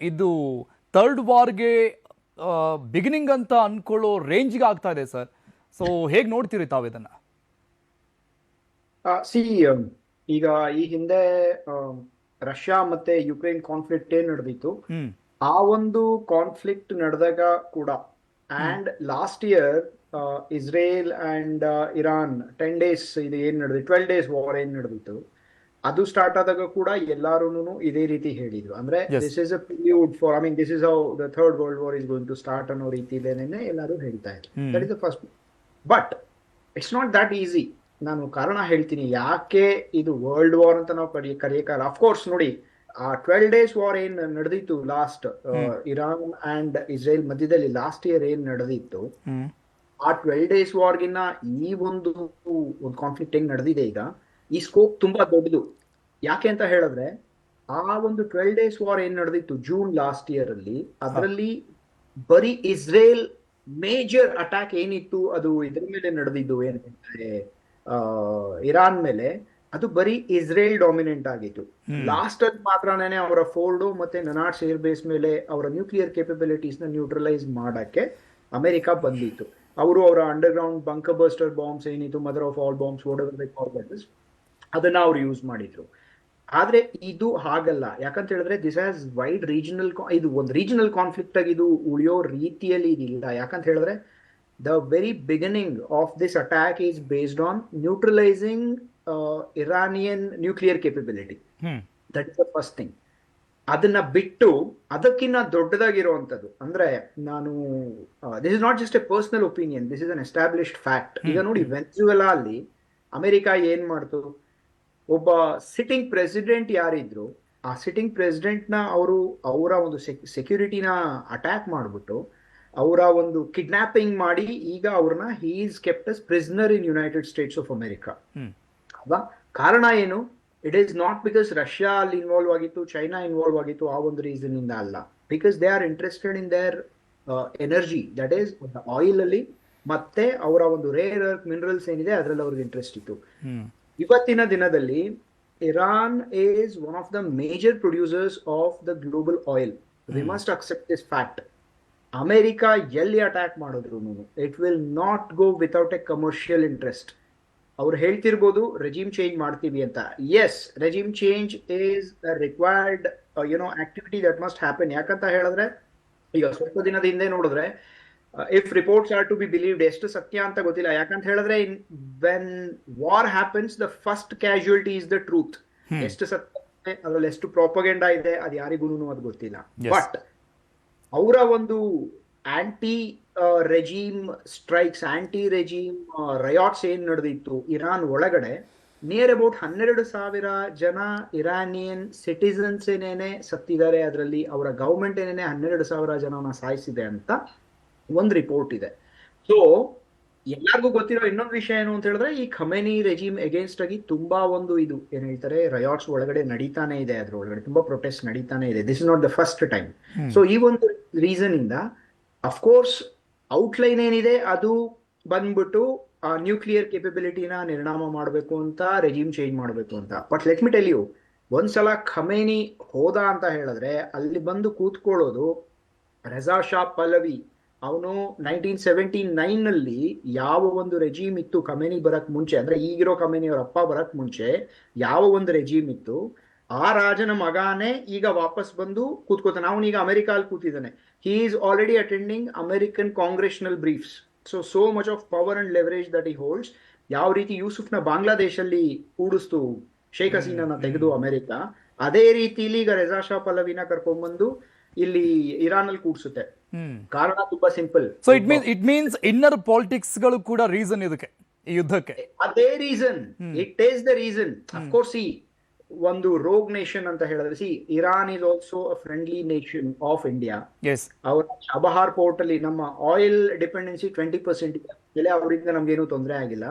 ಇದು third ವಾರ್ಗೆ beginning ಅಂತ ಅನ್ಕೊಳ್ಳೋ ರೇಂಜ್ಗೆ ಆಗ್ತಾ ಇದೆ ಸರ್. ಸೊ ಹೇಗೆ ನೋಡ್ತೀರಿ ತಾವು ಇದನ್ನ? ಸಿ ಈಗ ಈ ಹಿಂದೆ ರಷ್ಯಾ ಮತ್ತೆ ಯುಕ್ರೇನ್ ಕಾನ್ಫ್ಲಿಕ್ಟ್ ಏನ್ ನಡೆದಿತ್ತು, ಆ ಒಂದು ಕಾನ್ಫ್ಲಿಕ್ಟ್ ನಡೆದಾಗ ಕೂಡ and last year Israel and Iran 10 days ಇದು ಏನ್ ನಡೆದಿತ್ತು, 12 days ವಾರ್ ಏನ್ ನಡೆದಿತ್ತು, ಅದು ಸ್ಟಾರ್ಟ್ ಆದಾಗ ಕೂಡ ಎಲ್ಲಾರು ಇದೇ ರೀತಿ ಹೇಳಿದ್ರು. ಅಂದ್ರೆ this is a prelude for, I mean this is how the third world war is going to start ಅನ್ನೋ ರೀತಿಲೇನೆ ಎಲ್ಲರೂ ಹೇಳ್ತಾ ಇದ್ರು. That is the first. But it's not that easy. ನಾನು ಕಾರಣ ಹೇಳ್ತೀನಿ ಯಾಕೆ ಇದು ವರ್ಲ್ಡ್ ವಾರ್ ಅಂತ ನಾವು ಕರೆಯಕ್ಕಾಗಲ್ಲ. ಅಫ್ಕೋರ್ಸ್ ನೋಡಿ, ಆ 12 days ವಾರ್ ಏನ್ ನಡೆದಿತ್ತು ಲಾಸ್ಟ್ ಇರಾನ್ ಅಂಡ್ ಇಸ್ರೇಲ್ ಮಧ್ಯದಲ್ಲಿ ಲಾಸ್ಟ್ ಇಯರ್ ಏನ್ ನಡೆದಿತ್ತು, ಆ 12 days ವಾರ್ಗಿನ್ನ ಈ ಒಂದು ಕಾನ್ಫ್ಲಿಕ್ಟ್ ಹೆಂಗ್ ನಡೆದಿದೆ ಈಗ, ಈ ಸ್ಕೋಪ್ ತುಂಬಾ ದೊಡ್ಡದು. ಯಾಕೆ ಅಂತ ಹೇಳಿದ್ರೆ, ಆ ಒಂದು 12 days ವಾರ್ ಏನ್ ನಡೆದಿತ್ತು ಜೂನ್ ಲಾಸ್ಟ್ ಇಯರ್ ಅಲ್ಲಿ, ಅದರಲ್ಲಿ ಬರೀ ಇಸ್ರೇಲ್ ಮೇಜರ್ ಅಟ್ಯಾಕ್ ಏನಿತ್ತು ಅದು ಇದ್ರ ಮೇಲೆ ನಡೆದಿದ್ದು ಏನಂದ್ರೆ ಇರಾನ್ ಮೇಲೆ, ಅದು ಬರೀ ಇಸ್ರೇಲ್ ಡಾಮಿನೆಂಟ್ ಆಗಿತ್ತು. ಲಾಸ್ಟ್ ಅಲ್ಲಿ ಮಾತ್ರನೇ ಅವರ ಫೋರ್ಡೋ ಮತ್ತೆ ನನಾಟ್ಸ್ ಏರ್ ಬೇಸ್ ಮೇಲೆ ಅವರ ನ್ಯೂಕ್ಲಿಯರ್ ಕೇಪಬಿಲಿಟೀಸ್ ನ ನ್ಯೂಟ್ರಲೈಸ್ ಮಾಡಕ್ಕೆ ಅಮೆರಿಕ ಬಂದಿತ್ತು. ಅವರು ಅವರ ಅಂಡರ್ ಗ್ರೌಂಡ್ ಬಂಕರ್ ಬರ್ಸ್ಟರ್ ಬಾಂಬ್ಸ್ ಏನಿತ್ತು, ಮದರ್ ಆಫ್ ಆಲ್ ಬಾಂಬ್ಸ್, ಅದನ್ನ ಅವ್ರು ಯೂಸ್ ಮಾಡಿದ್ರು. ಆದ್ರೆ ಇದು ಹಾಗಲ್ಲ. ಯಾಕಂತ ಹೇಳಿದ್ರೆ ದಿಸ್ ಹ್ಯಾಸ್ ವೈಡ್ ರೀಜನಲ್, ಇದು ಒಂದು ರೀಜನಲ್ ಕಾನ್ಫ್ಲಿಕ್ಟ್ ಆಗಿ ಇದು ಉಳಿಯೋ ರೀತಿಯಲ್ಲಿ ಇದಿಲ್ಲ. ಯಾಕಂತ ಹೇಳಿದ್ರೆ the very beginning of this attack is based on neutralising Iranian nuclear capability. That is the first thing. ಅದನ್ನ ಬಿಟ್ಟು ಅದಕ್ಕಿಂತ ದೊಡ್ಡದಾಗಿರುವಂತದ್ದು ಅಂದ್ರೆ, ನಾನು this is not just A personal opinion, this is an established fact. ಈಗ ನೋಡಿ, ವೆನೆಜುವೆಲಾ ಅಲ್ಲಿ ಅಮೆರಿಕ ಏನ್ ಮಾಡ್ತು, ಒಬ್ಬ ಸಿಟ್ಟಿಂಗ್ ಪ್ರೆಸಿಡೆಂಟ್ ಯಾರಿದ್ರು, ಆ ಸಿಟ್ಟಿಂಗ್ ಪ್ರೆಸಿಡೆಂಟ್ ನ ಅವರ ಒಂದು ಸೆಕ್ಯೂರಿಟಿನ ಅಟ್ಯಾಕ್ ಮಾಡ್ಬಿಟ್ಟು ಅವರ ಒಂದು ಕಿಡ್ನಾಪಿಂಗ್ ಮಾಡಿ ಈಗ ಅವ್ರನ್ನ he is kept us prisoner in United States of America. ಅಲ್ವಾ? ಕಾರಣ ಏನು? It is not because Russia ಅಲ್ಲಿ ಇನ್ವಾಲ್ವ್ ಆಗಿತ್ತು, ಚೈನಾ ಇನ್ವಾಲ್ವ್ ಆಗಿತ್ತು, ಆ ಒಂದು ರೀಸನ್ ಇಂದ ಅಲ್ಲ. Because they are interested in their energy, that is oil ಅಲ್ಲಿ ಮತ್ತೆ ಅವರ ಒಂದು ರೇರ್ ಅರ್ತ್ ಮಿನರಲ್ಸ್ ಏನಿದೆ ಅದರಲ್ಲಿ ಅವ್ರಿಗೆ ಇಂಟ್ರೆಸ್ಟ್ ಇತ್ತು. ಇವತ್ತಿನ ದಿನದಲ್ಲಿ Iran is one of the major producers of the global oil. We must accept this fact. America ಎಲ್ಲಿ ಅಟ್ಯಾಕ್ ಮಾಡಿದ್ರು it will not go without a commercial interest. ಅವ್ರು ಹೇಳ್ತಿರ್ಬೋದು ರೆಜಿಮ್ ಚೇಂಜ್ ಮಾಡ್ತೀವಿ ಅಂತ. Yes, regime change is required activity that must happen. ಯಾಕಂತ ಹೇಳಿದ್ರೆ ಈಗ ಸ್ವಲ್ಪ ದಿನದ ಹಿಂದೆ ನೋಡಿದ್ರೆ, if reports are to be believed, ಎಷ್ಟು ಸತ್ಯ ಅಂತ ಗೊತ್ತಿಲ್ಲ. ಯಾಕಂತ ಹೇಳಿದ್ರೆ when war happens the first casualty is the truth. ಎಷ್ಟು ಸತ್ಯ ಅದ್ರಲ್ಲಿ ಎಷ್ಟು ಪ್ರಾಪಗೆಂಡಾ ಇದೆ ಅದು ಯಾರಿಗೂ ಅದು ಗೊತ್ತಿಲ್ಲ. ಬಟ್ ಅವರ ಒಂದು anti regime strikes, anti regime riots ಏನ್ ನಡೆದಿತ್ತು ಇರಾನ್ ಒಳಗಡೆ, ನಿಯರ್ ಅಬೌಟ್ 12,000 ಜನ ಇರಾನಿಯನ್ ಸಿಟಿಸನ್ಸ್ ಏನೇನೆ ಸತ್ತಿದ್ದಾರೆ. ಅದರಲ್ಲಿ ಅವರ ಗವರ್ಮೆಂಟ್ ಏನೇನೆ 12,000 ಜನನ ಸಾಯಿಸಿದೆ ಅಂತ ಒಂದು ರಿಪೋರ್ಟ್ ಇದೆ. ಸೊ ಎಲ್ಲರಿಗೂ ಗೊತ್ತಿರೋ ಇನ್ನೊಂದು ವಿಷಯ ಏನು ಅಂತ ಹೇಳಿದ್ರೆ, ಈ ಖಮೇನಿ ರೆಜಿಮ್ ಅಗೇನ್ಸ್ಟ್ ಆಗಿ ತುಂಬಾ ಒಂದು ಇದು ಏನ್ ಹೇಳ್ತಾರೆ ರಯಾಟ್ಸ್ ಒಳಗಡೆ ನಡೀತಾನೆ ಇದೆ, ಅದ್ರ ಒಳಗಡೆ ತುಂಬಾ ಪ್ರೊಟೆಸ್ಟ್ ನಡೀತಾನೆ ಇದೆ. This is not the first time. So ಈ ಒಂದು ರೀಸನ್ ಇಂದ ಅಫ್ಕೋರ್ಸ್ ಔಟ್ಲೈನ್ ಏನಿದೆ ಅದು ಬಂದ್ಬಿಟ್ಟು ನ್ಯೂಕ್ಲಿಯರ್ ಕೇಪಬಿಲಿಟಿನ ನಿರ್ನಾಮ ಮಾಡಬೇಕು ಅಂತ, ರೆಜಿಮ್ ಚೇಂಜ್ ಮಾಡಬೇಕು ಅಂತ. But let me tell you, ಒಂದ್ಸಲ ಖಮೇನಿ ಹೋದ ಅಂತ ಹೇಳಿದ್ರೆ ಅಲ್ಲಿ ಬಂದು ಕೂತ್ಕೊಳ್ಳೋದು ರೆಜಾ ಶಾ ಪಹಲವಿ. ಅವನು 1979 ನಲ್ಲಿ ಯಾವ ಒಂದು ರೆಜಿಮ್ ಇತ್ತು ಖಮೇನಿ ಬರಕ್ ಮುಂಚೆ, ಅಂದ್ರೆ ಈಗಿರೋ ಖಮೇನಿ ಅವ್ರ ಅಪ್ಪ ಬರಕ್ ಮುಂಚೆ ಯಾವ ಒಂದು ರೆಜಿಮ್ ಇತ್ತು, ಆ ರಾಜನ ಮಗಾನೇ ಈಗ ವಾಪಸ್ ಬಂದು ಕೂತ್ಕೋತಾನೆ. ಅವನೀಗ ಅಮೆರಿಕ ಅಲ್ಲಿ ಕೂತಿದ್ದಾನೆ. He is already attending American congressional briefs. So much of power and leverage that he holds. ಯಾವ ರೀತಿ ಯೂಸುಫ್ನ ಬಾಂಗ್ಲಾದೇಶಲ್ಲಿ ಕೂಡಿಸ್ತು ಶೇಖ್ ಹಸೀನಾನ ತೆಗೆದು ಅಮೆರಿಕ, ಅದೇ ರೀತಿಲಿ ಈಗ ರೆಜಾ ಶಾ ಪಹಲವಿನ ಕರ್ಕೊಂಡ್ಬಂದು ಇಲ್ಲಿ ಇರಾನ್ ಅಲ್ಲಿ ಕೂಡ್ಸುತ್ತೆ. ಕಾರಣ ತುಂಬಾ simple. So it means inner politics ಗಳು ಕೂಡ ರೀಸನ್ ಇದಕ್ಕೆ, ಈ ಯುದ್ಧಕ್ಕೆ. ಅದೇ reason, it is the reason. Of course C ಒಂದು ರೋಗ್ ನೇಷನ್ ಅಂತ ಹೇಳಿದ್ರೆ, C Iran is also a friendly nation of India. ಅವರ ಚಾಬಹಾರ್ ಪೋರ್ಟ್ ಅಲ್ಲಿ ನಮ್ಮ ಆಯಿಲ್ ಡಿಪೆಂಡೆನ್ಸಿ 20% ಇದೆ, ಅವರಿಂದ ನಮ್ಗೇನು ತೊಂದರೆ ಆಗಿಲ್ಲ.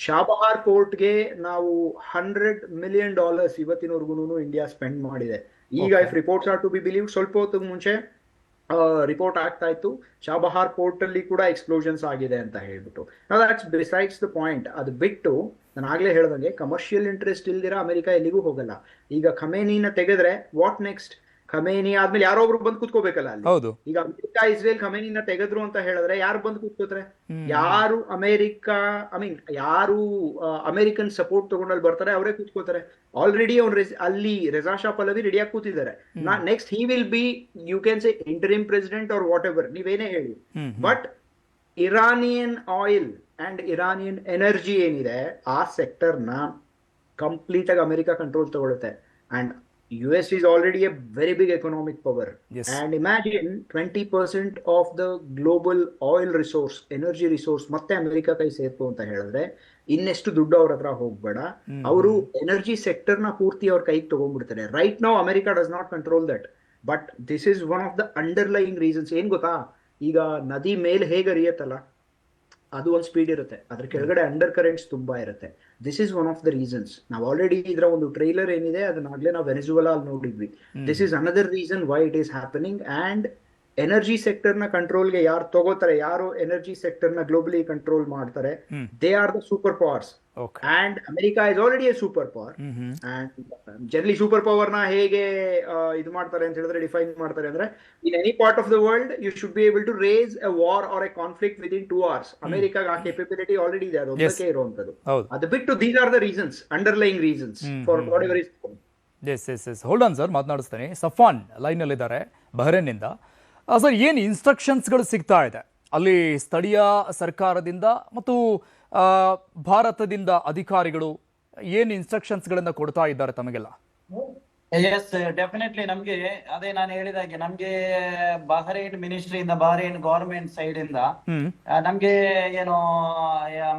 ಚಾಬಹಾರ್ ಪೋರ್ಟ್ಗೆ ನಾವು $100 million ಇವತ್ತಿನವರೆಗೂ ಇಂಡಿಯಾ ಸ್ಪೆಂಡ್ ಮಾಡಿದೆ. ಈಗ if reports are to be believe, ಸ್ವಲ್ಪ ಹೊತ್ತು ಮುಂಚೆ ರಿಪೋರ್ಟ್ ಆಗ್ತಾ ಇತ್ತು ಚಾಬಹಾರ್ ಪೋರ್ಟ್ ಅಲ್ಲಿ ಕೂಡ ಎಕ್ಸ್ಪ್ಲೋಷನ್ಸ್ ಆಗಿದೆ ಅಂತ ಹೇಳ್ಬಿಟ್ಟು. That's besides the point. ಅದು ಬಿಟ್ಟು ನಾನು ಆಗ್ಲೇ ಹೇಳ್ದಂಗೆ ಕಮರ್ಷಿಯಲ್ ಇಂಟ್ರೆಸ್ಟ್ ಇಲ್ದಿರ ಅಮೆರಿಕ ಎಲ್ಲಿಗೂ ಹೋಗಲ್ಲ. ಈಗ ಖಮೇನಿನ ತೆಗೆದ್ರೆ ವಾಟ್ ನೆಕ್ಸ್ಟ್? ಖಮೇನಿ ಆದ್ಮೇಲೆ ಯಾರೋ ಒಬ್ರು ಬಂದು ಕೂತ್ಕೋಬೇಕಲ್ಲ ಅಲ್ಲಿ. ಹೌದು. ಈಗ ಅಮೆರಿಕ ಇಸ್ರೇಲ್ ಖಮೇನಿನ ತೆಗೆದ್ರು ಅಂತ ಹೇಳಿದ್ರೆ ಯಾರು ಬಂದು ಕೂತ್ಕೋತಾರೆ? ಯಾರು ಅಮೆರಿಕ ಯಾರು ಅಮೆರಿಕನ್ ಸಪೋರ್ಟ್ ತಗೊಂಡಲ್ಲಿ ಬರ್ತಾರೆ ಅವರೇ ಕೂತ್ಕೋತಾರೆ. ಆಲ್ರೆಡಿ ಅವ್ರು ಅಲ್ಲಿ ರೆಜಾ ಶಾ ಪಲವಿ ರೆಡಿಯಾಗಿ ಕೂತಿದ್ದಾರೆ. Next he will be you can say interim president or whatever, ನೀವೇನೇ ಹೇಳಿ. But Iranian oil and Iranian energy ಏನಿದೆ ಆ ಸೆಕ್ಟರ್ ನ ಕಂಪ್ಲೀಟ್ ಆಗಿ ಅಮೆರಿಕ ಕಂಟ್ರೋಲ್ ತಗೊಳುತ್ತೆ. And US is already a very big economic power. Yes. And imagine 20% of the global oil resource, energy resource ಮತ್ತೆ America ಕೈ ಸೇರ್ತು ಅಂತ ಹೇಳಿದ್ರೆ ಇನ್ನೆಷ್ಟು ದುಡ್ಡು ಅವ್ರ ಹತ್ರ ಹೋಗ್ಬೇಡ, ಅವರು ಎನರ್ಜಿ ಸೆಕ್ಟರ್ ನ ಪೂರ್ತಿ ಅವ್ರ ಕೈಗೆ ತಗೊಂಡ್ಬಿಡ್ತಾರೆ. Right now America does not control that, but this is one of the underlying reasons. ಏನ್ ಗೊತ್ತಾ, ಈಗ ನದಿ ಮೇಲೆ ಹೇಗೆ ಹರಿಯತ್ತಲ್ಲ ಅದು ಒಂದು ಸ್ಪೀಡ್ ಇರುತ್ತೆ, ಅದ್ರ ಕೆಳಗಡೆ ಅಂಡರ್ ಕರೆಂಟ್ಸ್ ತುಂಬಾ ಇರುತ್ತೆ. This is one of the reasons. ನಾವು ಆಲ್ರೆಡಿ ಇದರ ಒಂದು ಟ್ರೈಲರ್ ಏನಿದೆ ಅದನ್ನಾಗ್ಲೇ ನಾವು ವೆನೆಜುವೆಲಾ ಅಲ್ಲಿ ನೋಡಿದ್ವಿ. This is another reason why it is happening. And energy sector ನ ಕಂಟ್ರೋಲ್ಗೆ ಯಾರು ತಗೋತಾರೆ, ಯಾರು ಎನರ್ಜಿ ಸೆಕ್ಟರ್ ನ ಗ್ಲೋಬಲಿ ಕಂಟ್ರೋಲ್ ಮಾಡ್ತಾರೆ, they are the super powers. And America is already A super power. And generally super power ನ ಹೇಗೆ ಇದು ಮಾಡ್ತಾರೆ ಅಂತ ಹೇಳಿದ್ರೆ, ಡಿಫೈನ್ ಮಾಡ್ತಾರೆ ಅಂದ್ರೆ, in any part of the world you should be able to raise a war or a conflict within 2 hours. ಅಮೆರಿಕಾಗ ಆ ಕೆಪಬಿಲಿಟಿ ಆಲ್ರೆಡಿ ಇದೆ, ಅದು ಒಂದಕ್ಕೆ ಇರುವಂತದ್ದು. ಅದು ಬಿಟ್ಟು these are the reasons, underlying reasons for whatever is. Yes hold on sir, ಮಾತನಾಡಿಸ್ತೀನಿ. ಸಫಾನ್ ಲೈನ್ ಅಲ್ಲಿ ಇದ್ದಾರೆ ಬಹರೇನ್ನಿಂದ. ಸರ್, ಏನು ಇನ್ಸ್ಟ್ರಕ್ಷನ್ಸ್ಗಳು ಸಿಗ್ತಾ ಇದೆ ಅಲ್ಲಿ ಸ್ಥಳೀಯ ಸರ್ಕಾರದಿಂದ ಮತ್ತು ಭಾರತದಿಂದ ಅಧಿಕಾರಿಗಳು ಏನು ಇನ್ಸ್ಟ್ರಕ್ಷನ್ಸ್ಗಳನ್ನ ಕೊಡ್ತಾ ಇದ್ದಾರೆ ತಮಗೆಲ್ಲ? ಎಸ್, ಡೆಫಿನೆಟ್ಲಿ ನಮ್ಗೆ ಅದೇ ನಾನು ಹೇಳಿದಾಗೆ ನಮ್ಗೆ ಬಹರೇನ್ ಮಿನಿಸ್ಟ್ರಿಯಿಂದ, ಬಹರೇನ್ ಗವರ್ಮೆಂಟ್ ಸೈಡ್ ಇಂದ ನಮ್ಗೆ ಏನೋ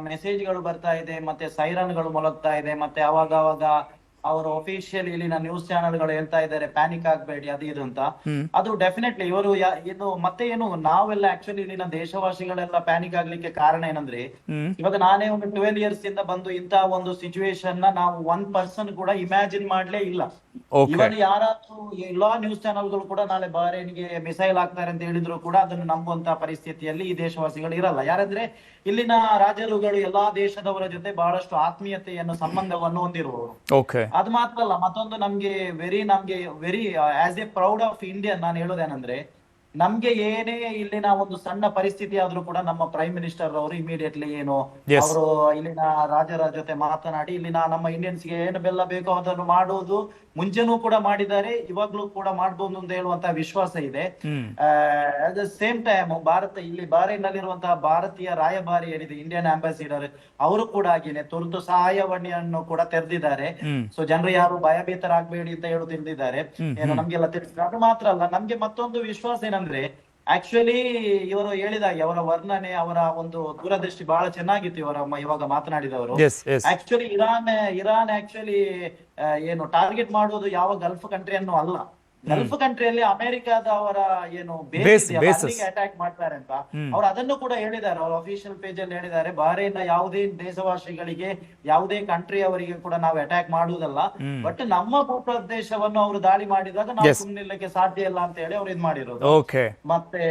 ಮೆಸೇಜ್ಗಳು ಬರ್ತಾ ಇದೆ, ಮತ್ತೆ ಸೈರನ್ಗಳು ಮೊಳಗ್ತಾ ಇದೆ, ಮತ್ತೆ ಅವಾಗ ಅವರು ಅಫಿಷಿಯಲ್ ಇಲ್ಲಿನ ನ್ಯೂಸ್ ಚಾನೆಲ್ಗಳು ಹೇಳ್ತಾ ಇದ್ದಾರೆ ಪ್ಯಾನಿಕ್ ಆಗ್ಬೇಡಿ ಅದು ಇದು ಅಂತ. ಅದು ಡೆಫಿನೆಟ್ಲಿ ಇವರು ಇದು ಮತ್ತೆ ಏನು ನಾವೆಲ್ಲ ಆಕ್ಚುಲಿ ಇಲ್ಲಿನ ದೇಶವಾಸಿಗಳೆಲ್ಲ ಪ್ಯಾನಿಕ್ ಆಗ್ಲಿಕ್ಕೆ ಕಾರಣ ಏನಂದ್ರೆ, ಇವಾಗ ನಾನೇ ಒಂದು 12 years ಇಂದ ಬಂದು ಇಂತ ಒಂದು ಸಿಚುವೇಶನ್ ನ ನಾವು 1% ಕೂಡ ಇಮ್ಯಾಜಿನ್ ಮಾಡ್ಲೇ ಇಲ್ಲ. ಇವನ್ ಯಾರಾದ್ರೂ ಎಲ್ಲಾ ನ್ಯೂಸ್ ಚಾನೆಲ್ಗಳು ಕೂಡ ನಾಳೆ ಬಹರೇನ್ಗೆ ಮಿಸೈಲ್ ಆಗ್ತಾರೆ ಅಂತ ಹೇಳಿದ್ರು ಕೂಡ ಅದನ್ನು ನಂಬುವಂತ ಪರಿಸ್ಥಿತಿಯಲ್ಲಿ ಈ ದೇಶವಾಸಿಗಳು ಇರಲ್ಲ. ಯಾರಂದ್ರೆ ಇಲ್ಲಿನ ರಾಜರುಗಳು ಎಲ್ಲಾ ದೇಶದವರ ಜೊತೆ ಬಹಳಷ್ಟು ಆತ್ಮೀಯತೆಯನ್ನು ಸಂಬಂಧವನ್ನು ಹೊಂದಿರುವವರು. ಅದು ಮಾತ್ರ ಅಲ್ಲ, ಮತ್ತೊಂದು ನಮ್ಗೆ very as A proud of Indian ನಾನು ಹೇಳೋದೇನಂದ್ರೆ, ನಮ್ಗೆ ಏನೇ ಇಲ್ಲಿನ ಒಂದು ಸಣ್ಣ ಪರಿಸ್ಥಿತಿ ಆದ್ರೂ ಕೂಡ ನಮ್ಮ ಪ್ರೈಮ್ ಮಿನಿಸ್ಟರ್ ಅವರು ಇಮಿಡಿಯೇಟ್ಲಿ ಏನು ಅವರು ಇಲ್ಲಿನ ರಾಜರ ಜೊತೆ ಮಾತನಾಡಿ ಇಲ್ಲಿನ ನಮ್ಮ ಇಂಡಿಯನ್ಸ್ಗೆ ಏನು ಬೆಲ್ಲ ಬೇಕೋ ಅದನ್ನು ಮಾಡುವುದು ಮುಂಚೆನೂ ಕೂಡ ಮಾಡಿದ್ದಾರೆ, ಇವಾಗ್ಲೂ ಕೂಡ ಮಾಡ್ಬೋದು ಅಂತ ಹೇಳುವಂತಹ ವಿಶ್ವಾಸ ಇದೆ. ಅಟ್ ದ ಸೇಮ್ ಟೈಮ್ ಇಲ್ಲಿ ಬಹರೇನ್ ನಲ್ಲಿರುವಂತಹ ಭಾರತೀಯ ರಾಯಭಾರಿ ಏನಿದೆ, ಇಂಡಿಯನ್ ಅಂಬಾಸಿಡರ್, ಅವರು ಕೂಡ ಹಾಗೇನೆ ತುರ್ತು ಸಹಾಯವಾಣಿಯನ್ನು ಕೂಡ ತೆರೆದಿದ್ದಾರೆ. ಸೊ ಜನರು ಯಾರು ಭಯಭೀತರಾಗಬೇಡಿ ಅಂತ ಹೇಳು ತಿಳಿದಿದ್ದಾರೆ, ಏನು ನಮ್ಗೆಲ್ಲ ತಿಳಿಸಿದ್ದಾರೆ. ಅದು ಮಾತ್ರ ಅಲ್ಲ, ನಮ್ಗೆ ಮತ್ತೊಂದು ವಿಶ್ವಾಸ ಏನಂದ್ರೆ, ಆಕ್ಚುಲಿ ಇವರು ಹೇಳಿದಾಗೆ ಅವರ ವರ್ಣನೆ, ಅವರ ಒಂದು ದೂರದೃಷ್ಟಿ ಬಹಳ ಚೆನ್ನಾಗಿತ್ತು ಇವಾಗ ಮಾತನಾಡಿದವರು. ಆಕ್ಚುಲಿ ಇರಾನ್ ಆಕ್ಚುಲಿ ಏನು ಟಾರ್ಗೆಟ್ ಮಾಡುವುದು ಯಾವ ಗಲ್ಫ್ ಕಂಟ್ರಿಯನ್ನು ಅಲ್ಲ, ಗಲ್ಫ್ ಕಂಟ್ರಿಯಲ್ಲಿ ಅಮೆರಿಕಾದವರ ಏನು ಬೇಸ್ ಅಟ್ಯಾಕ್ ಮಾಡ್ತಾರೆ ಅಂತ ಅವ್ರು ಅದನ್ನು ಕೂಡ ಹೇಳಿದ್ದಾರೆ. ಅವ್ರ ಅಫಿಷಿಯಲ್ ಪೇಜ್ ಅಲ್ಲಿ ಹೇಳಿದ್ದಾರೆ, ಬಹರೇನ್ ಯಾವುದೇ ದೇಶವಾಸಿಗಳಿಗೆ ಯಾವುದೇ ಕಂಟ್ರಿ ಅವರಿಗೆ ಕೂಡ ನಾವು ಅಟ್ಯಾಕ್ ಮಾಡುವುದಲ್ಲ, ಬಟ್ ನಮ್ಮ ಭೂಪ್ರದೇಶವನ್ನು ಅವರು ದಾಳಿ ಮಾಡಿದಾಗ ನಾವು ಸುಮ್ಮನಿರ್ಲಿಕ್ಕೆ ಸಾಧ್ಯ ಇಲ್ಲ ಅಂತ ಹೇಳಿ ಅವ್ರು ಇದ್ ಮಾಡಿರೋದು. ಮತ್ತೆ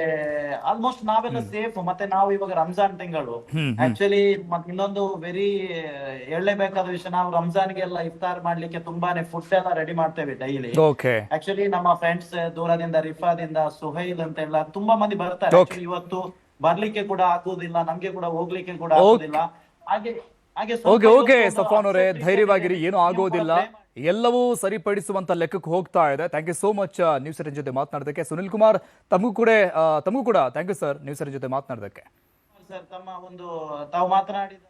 ಆಲ್ಮೋಸ್ಟ್ ನಾವೆಲ್ಲ ಸೇಫ್. ಮತ್ತೆ ನಾವು ಇವಾಗ ರಂಜಾನ್ ತಿಂಗಳು ಆಕ್ಚುಲಿ ಇನ್ನೊಂದು ವೆರಿ ಹೇಳಲೇಬೇಕಾದ ವಿಷಯ, ನಾವು ರಂಜಾನ್ಗೆಲ್ಲ ಇಫ್ತಾರ್ ಮಾಡ್ಲಿಕ್ಕೆ ತುಂಬಾನೇ ಫುಡ್ ಎಲ್ಲ ರೆಡಿ ಮಾಡ್ತೇವೆ ಡೈಲಿ. ಆಕ್ಚುಲಿ ನಮ್ಮ ಫ್ರೆಂಡ್ಸ್ ದೂರದಿಂದ, ರಿಫಾದಿಂದ, ಸುಹೈಲ್ ಅಂತೆಲ್ಲ ತುಂಬಾ ಮಂದಿ ಬರ್ತಾರೆ. ಇವತ್ತು ಬರ್ಲಿಕ್ಕೆ ಕೂಡ ಆಗುದಿಲ್ಲ, ನಮ್ಗೆ ಕೂಡ ಹೋಗ್ಲಿಕ್ಕೆ ಕೂಡ ಆಗುದಿಲ್ಲ. ಓಕೆ ಸಫಾನ್ ಅವರೇ, ಧೈರ್ಯವಾಗಿರಿ, ಏನು ಆಗೋದಿಲ್ಲ, ಎಲ್ಲವೂ ಸರಿಪಡಿಸುವಂತ ಲೆಕ್ಕಕ್ಕೆ ಹೋಗ್ತಾ ಇದೆ. Thank you so much news eighteen ಜೊತೆ ಮಾತನಾಡೋದಕ್ಕೆ. ಸುನಿಲ್ ಕುಮಾರ್, ತಮಗೂ ಕೂಡ thank you sir news eighteen ಜೊತೆ ಮಾತನಾಡೋದಕ್ಕೆ. ಸರ್, ತಮ್ಮ ಒಂದು ತಾವು ಮಾತನಾಡಿದ